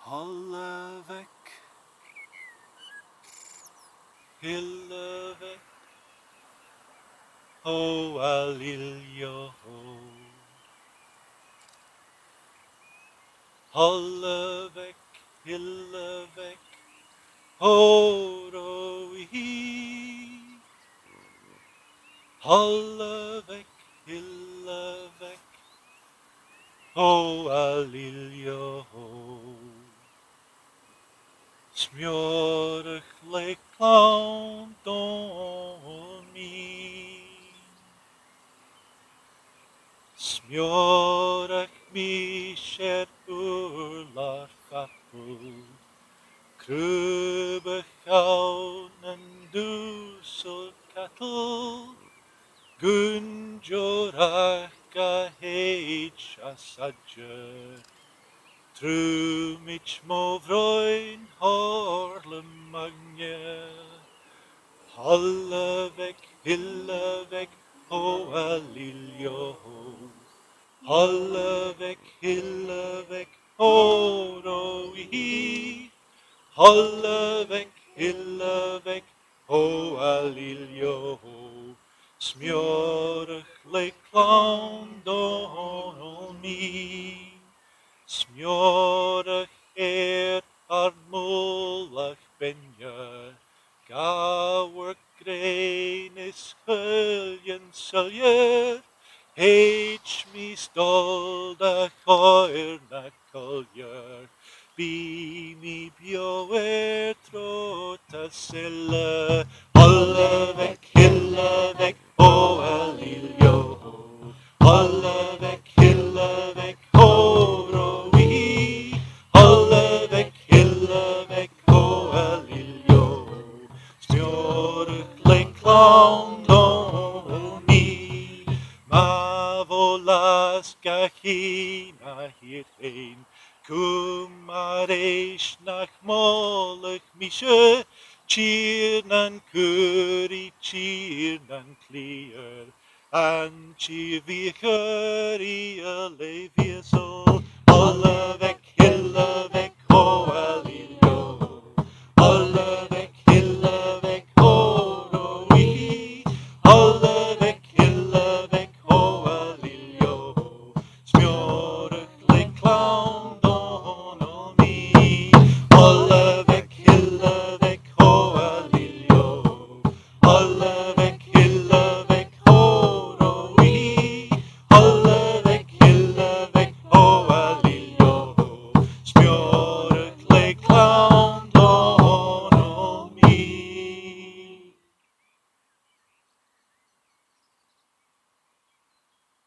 Halvek, Hillevek, Ho Alilio. Halvek, Hillevek, Ho Rohi. Halvek, Hillevek, Ho Alilio. Smiorig le clown don mi. Smiorig mi shed urlar fapul. Krubbechaun en dusel cattle. Gunjoraka heit asadjer. Tru mich mo vroin horle magne. Halvek, Hillevek, ho alilio. Halvek, Hillevek, ho roi. Halvek, Hillevek, ho alilio. Smiorig le clown don mi. Smiorig ar mulach benja. Gawer grein is huljen syljer. Heich mi stol da choir na coljer. Bi mi bio trota sille. Halvek, Hillevek, ho alilio. Halvek, Hillevek, ho roi. Halvek, Hillevek, ho alilio. Smiorig le clown don mi. Ma volas gachina hierheen. Kumaresh nach molech mische. Cheernan curry, cheernan clear. Anchi vi curry a leviasol. Halvek, Hillevek,